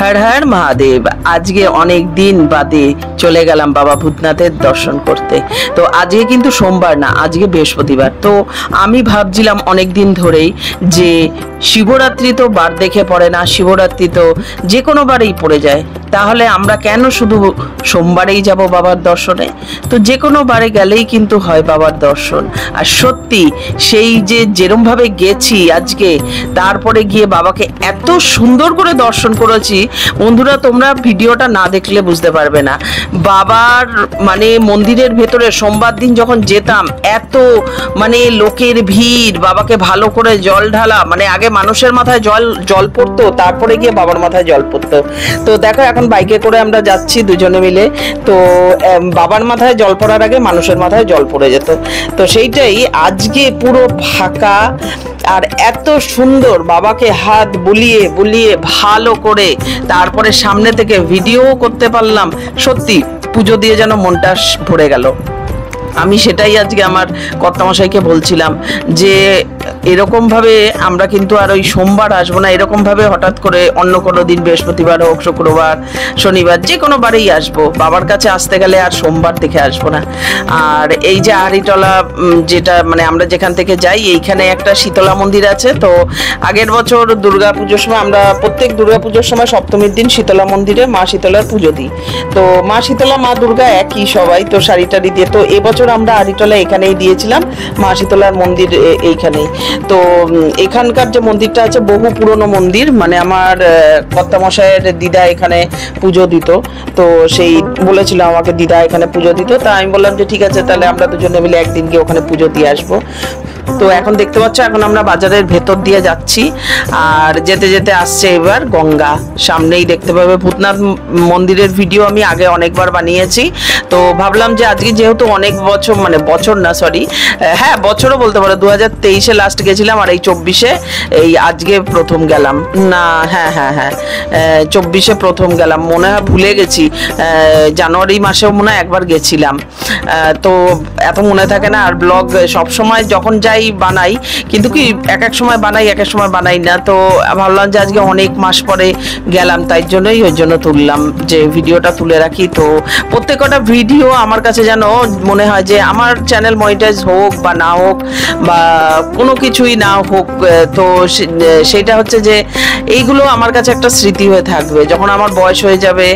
हर हर महादेव। आज के अनेक दिन बादे चले गेलाम बाबा भूतनाथेर दर्शन करते। तो आज के किन्तु सोमवार ना, आज के बृहस्पतिवार। तो आमी भाबছিলাম अनेक दिन धरेई जे शिवरात्रि तो बार देखे पड़े ना, शिवरात्रि तो जे कोनो बारेई पड़े जाए, ताहले आमरा केन शुधु सोमवारेई जाबो बाबार दर्शने? तो जे कोनो बारे गेलेई किन्तु हय बाबार दर्शन। आर सत्यि सेई जे जेरम भावे गेছি আজকে, তারপরে গিয়ে বাবাকে এত সুন্দর করে দর্শন করেছি। বন্ধুরা তোমরা ভিডিওটা না দেখলে বুঝতে পারবে না। বাবার মানে মন্দিরের ভেতরে সোমবার দিন যখন যেতাম, এত মানে লোকের ভিড়, বাবাকে ভালো করে জল ঢালা, মানে আগে মানুষের মাথায় জল পড়তো, তারপরে গিয়ে বাবার মাথায় জল পড়তো। তো দেখো এখন বাইকে করে আমরা যাচ্ছি দুজনে মিলে। তো বাবার মাথায় জল পড়ার আগে মানুষের মাথায় জল পড়ে যেত। তো সেইটাই আজকে পুরো ফাঁকা আর এত সুন্দর বাবাকে হাত বুলিয়ে বুলিয়ে ভালো করে তারপরে সামনে থেকে ভিডিও করতে পারলাম। সত্যি পুজো দিয়ে যেন মনটা ভরে গেল। আমি সেটাই আজকে আমার কর্তামশাইকে বলছিলাম যে এরকম ভাবে আমরা কিন্তু আর ওই সোমবার আসবো না, এরকম ভাবে হঠাৎ করে অন্য কোনো দিন বৃহস্পতিবার হোক, শুক্রবার, শনিবার, যে কোনো বারেই আসবো। বাবার কাছে আসতে গেলে আর সোমবার দেখে আসবো না। আর এই যে আহারিটলা যেটা মানে আমরা যেখান থেকে যাই, এইখানে একটা শীতলা মন্দির আছে। তো আগের বছর দুর্গা পুজোর সময় আমরা প্রত্যেক দুর্গা পুজোর সময় সপ্তমীর দিন শীতলা মন্দিরে মা শীতলার পুজো দিই। তো মা শীতলা মা দুর্গা একই সবাই, তো শাড়ি টাড়ি দিয়ে। তো এবছর আমরা আহারিটলা এখানেই দিয়েছিলাম, মা শীতলার মন্দির এইখানেই। তো এখানকার যে মন্দিরটা আছে বহু পুরনো মন্দির, মানে আমার কর্তামশাইয়ের দিদা এখানে পুজো দিত। তো সেই বলেছিল আমাকে দিদা এখানে পুজো দিত। তা আমি বললাম যে ঠিক আছে, তাহলে আমরা দুজনে মিলে একদিন গিয়ে ওখানে পুজো দিয়ে আসবো। তো এখন দেখতে পাচ্ছ এখন আমরা বাজারের ভেতর দিয়ে যাচ্ছি, আর যেতে যেতে আসছে এবার গঙ্গা। সামনেই দেখতে পাবে ভূতনাথ মন্দিরের ভিডিও আমি আগে অনেকবার বানিয়েছি। তো ভাবলাম যে আজকে যেহেতু অনেক বছর, মানে বছর না সরি, হ্যাঁ বছরও বলতে পারো, 2023-এ লাস্ট গেছিলাম, আর এই 24-এ এই আজকে প্রথম গেলাম না। হ্যাঁ 24-এ প্রথম গেলাম, মনে হয় ভুলে গেছি। জানুয়ারি মাসেও মনে হয় একবার গেছিলাম। তো এত মনে থাকে না। আর ব্লগ সবসময় যখন যাই বানাই, কিন্তু কি এক এক সময় বানাই, এক এক সময় বানাই না। তো ভাবলাম যে আজকে অনেক মাস পরে গেলাম, তাই জন্যই ওই জন্য তুললাম যে ভিডিওটা তুলে রাখি। তো প্রত্যেকটা ভিডিও আমার কাছে যেন মনে হয় যে আমার চ্যানেল মনিটাইজ হোক বা না হোক, বা কোনো কিছুই না হোক, তো সেটা হচ্ছে যে এইগুলো আমার কাছে একটা স্মৃতি হয়ে থাকবে। যখন আমার বয়স হয়ে যাবে,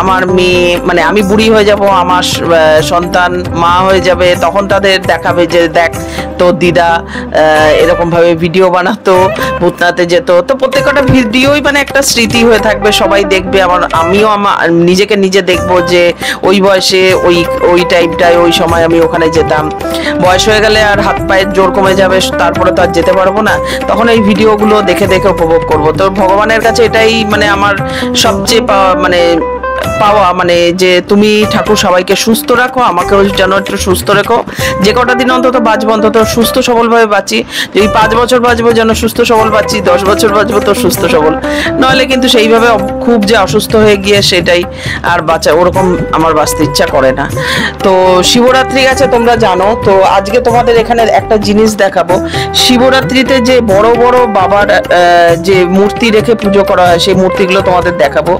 আমার মেয়ে মানে আমি বুড়ি হয়ে যাব, আমার সন্তান মা হয়ে যাবে, তখন তাদের দেখাবে যে দেখ তো দিদা এরকম ভাবে ভিডিও বানাতো, ভূতনাথে যেত। তো প্রত্যেকটা ভিডিওই মানে একটা স্মৃতি হয়ে থাকবে, সবাই দেখবে। আমিও আমার নিজেকে নিজে দেখবো যে ওই বয়সে ওই টাইমটায় ওই সময় আমি ওখানে যেতাম। বয়স হয়ে গেলে আর হাত পায়ের জোর কমে যাবে, তারপরে তো আর যেতে পারবো না। তখন এই ভিডিওগুলো দেখে দেখে উপভোগ করবো। তো ভগবানের কাছে এটাই মানে আমার সবচেয়ে পাওয়া, মানে যে তুমি ঠাকুর সবাইকে সুস্থ রাখো, আমাকেও যেন একটু সুস্থ রেখো। যে কটা দিন অন্তত বাঁচবো, অন্তত সুস্থ সবলভাবে বাঁচি। যদি 5 বছর বাঁচবো যেন সুস্থ সবল বাঁচি, 10 বছর বাঁচবো তো সুস্থ সবল, নইলে কিন্তু সেইভাবে খুব যে অসুস্থ হয়ে গিয়ে সেটাই আর বাঁচা, ওরকম আমার বাঁচতে ইচ্ছা করে না। তো শিবরাত্রি আছে তোমরা জানো। তো আজকে তোমাদের এখানে একটা জিনিস দেখাবো। শিবরাত্রিতে যে বড় বড় বাবার যে মূর্তি রেখে পুজো করা হয়, সেই মূর্তিগুলো তোমাদের দেখাবো।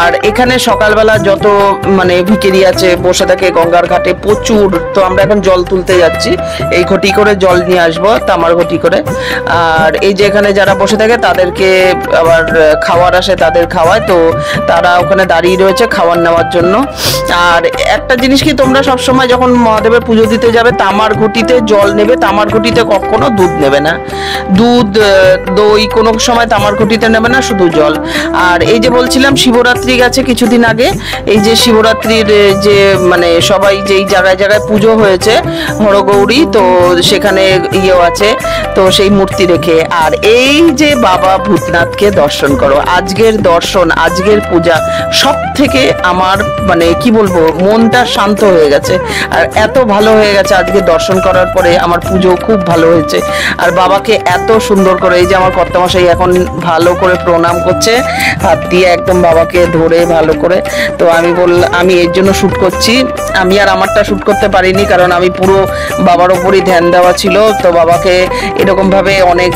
আর এখানে সকালবেলা যত মানে ভিখারি আছে বসে থাকে গঙ্গার ঘাটে প্রচুর। তো আমরা এখন জল তুলতে যাচ্ছি, এই ঘটি করে জল নিয়ে আসবো, তামার ঘটি করে। আর এই যে এখানে যারা বসে থাকে তাদেরকে আবার খাওয়ার আসে, তাদের খাওয়ায়। তো তারা ওখানে দাঁড়িয়ে রয়েছে খাবার নেওয়ার জন্য। আর একটা জিনিস কি, তোমরা সবসময় যখন মহাদেবের পুজো দিতে যাবে তামার ঘটিতে জল নেবে, তামার ঘটিতে কখনো দুধ নেবে না। দুধ দই কোনো সময় তামার ঘটিতে নেবে না, শুধু জল। আর এই যে বলছিলাম শিবরাত্রি গেছে কিছুদিন আগে, এই যে শিবরাত্রির যে মানে সবাই যেই জায়গায় জায়গায় পুজো হয়েছে হরগৌরী, তো সেখানে ইয়েও আছে, তো সেই মূর্তি রেখে। আর এই যে বাবা ভূতনাথকে দর্শন করো, আজকের দর্শন, আজকের পূজা সব থেকে আমার মানে কি বলবো, মনটা শান্ত হয়ে গেছে। আর এত ভালো হয়ে গেছে আজকে দর্শন করার পরে, আমার পুজো খুব ভালো হয়েছে। আর বাবাকে এত সুন্দর করে, এই যে আমার কর্তামশাই এখন ভালো করে প্রণাম করছে হাত দিয়ে, একদম বাবাকে ধরে ভালো করে। তো আমি এর জন্য শুট করছি। আমি আর আমারটা শুট করতে পারিনি, কারণ আমি পুরো বাবার ওপরই ধ্যান দেওয়া ছিল। তো বাবাকে এরকমভাবে অনেক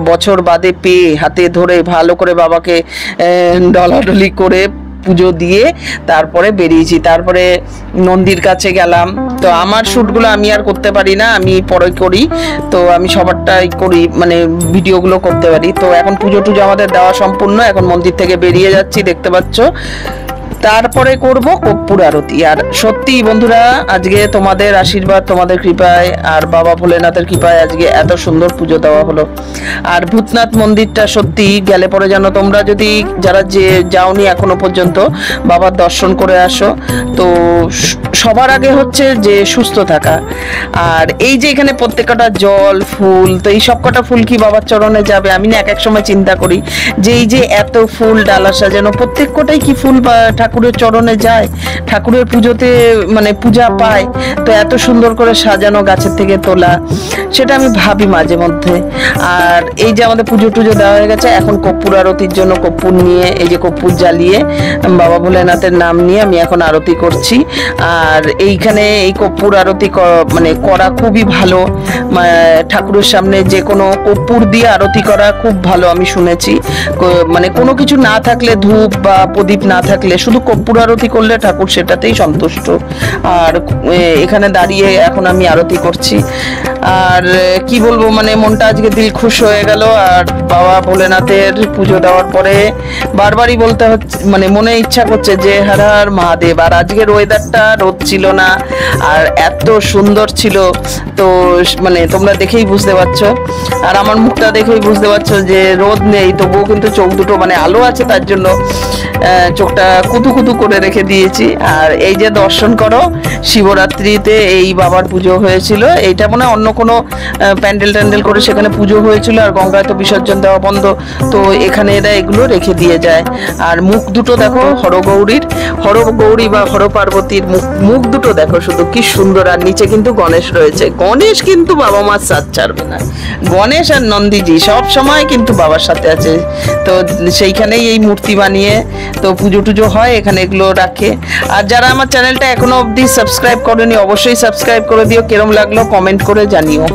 বছর বাদে পেয়ে হাতে ধরে ভালো করে বাবাকে ডলাডলি করে পুজো দিয়ে তারপরে বেরিয়েছি। তারপরে নন্দীর কাছে গেলাম। তো আমার শ্যুটগুলো আমি আর করতে পারি না, আমি পরে করি, তো আমি সবারটাই করি, মানে ভিডিওগুলো করতে পারি। তো এখন পুজো টুজো আমাদের দেওয়া সম্পূর্ণ, এখন মন্দির থেকে বেরিয়ে যাচ্ছি, দেখতে পাচ্ছ। তারপরে করব কর্পূর আরতি। আর সত্যি বন্ধুরা, আজকে তোমাদের আশীর্বাদ, তোমাদের কৃপায় আর বাবা ভোলেনাথের কৃপায় আজকে এত সুন্দর পুজো দেওয়া হলো। আর ভূতনাথ মন্দিরটা সত্যি গেলে পরে যেন তোমরা যদি যারা যে যাওনি এখনো পর্যন্ত বাবার দর্শন করে আসো। তো সবার আগে হচ্ছে যে সুস্থ থাকা। আর এই যে এখানে প্রত্যেকটা জল ফুল, তো এই সব কটা ফুল কি বাবার চরণে যাবে? আমি না এক সময় চিন্তা করি যে এই যে এত ফুল ডালা সাজানো, প্রত্যেক কটাই কি ফুল ঠাকুরের চরণে যায়, ঠাকুরের পুজোতে মানে পূজা পায়? তো এত সুন্দর করে সাজানো, গাছের থেকে তোলা, সেটা আমি ভাবি মাঝে মধ্যে। আর এই যে আমাদের পুজো টুজো দেওয়া হয়ে গেছে, এখন কর্পূর আরতির জন্য কর্পূর নিয়ে, এই যে কর্পূর জ্বালিয়ে বাবা ভোলেনাথের নাম নিয়ে আমি এখন আরতি করছি। আর এইখানে এই কর্পূর আরতি মানে করা খুবই ভালো, ঠাকুরের সামনে যে কোনো কর্পূর দিয়ে আরতি করা খুব ভালো আমি শুনেছি। মানে কোনো কিছু না থাকলে, ধূপ বা প্রদীপ না থাকলে শুধু কর্পূর আরতি করলে ঠাকুর সেটাতেই সন্তুষ্ট। আর এখানে দাঁড়িয়ে এখন আমি আরতি করছি। আর কি বলবো, মানে মনটা আজকে দিল খুশ হয়ে গেল। আর বাবা ভোলেনাথের পুজো দেওয়ার পরে বারবারই বলতে হচ্ছে, মানে মনে ইচ্ছা করছে যে হর হর মহাদেব। আর আজকের ওয়েদারটা রোদ ছিল না, আর এত সুন্দর ছিল। তো মানে তোমরা দেখেই বুঝতে পারছো, আর আমার মুখটা দেখেই বুঝতে পারছো যে রোদ নেই, তবুও কিন্তু চোখ দুটো মানে আলো আছে, তার জন্য চোখটা কুতু কুতু করে রেখে দিয়েছি। আর এই যে দর্শন করো, শিবরাত্রিতে এই বাবার পুজো হয়েছিল। এইটা মনে অন্য কোনো প্যান্ডেল ট্যান্ডেল করে সেখানে পুজো হয়েছিল, আর গঙ্গায় তো বিসর্জন দেওয়া বন্ধ, তো এখানে এরা এগুলো রেখে দিয়ে যায়। আর মুখ দুটো দেখো হরগৌরী বা হর পার্বতীর মুখ দুটো দেখো শুধু কি সুন্দর। আর নিচে কিন্তু গণেশ রয়েছে। গণেশ কিন্তু বাবা মার সাথ ছাড়বে না, গণেশ আর নন্দীজি সব সময় কিন্তু বাবার সাথে আছে। তো সেইখানেই এই মূর্তি বানিয়ে তো পুজো টুজো হয়, এখানে এগুলো রাখে। আর যারা আমার চ্যানেলটা এখনো অবধি সাবস্ক্রাইব করেনি, অবশ্যই সাবস্ক্রাইব করে দিও। কিরম লাগলো কমেন্ট করে জানিও।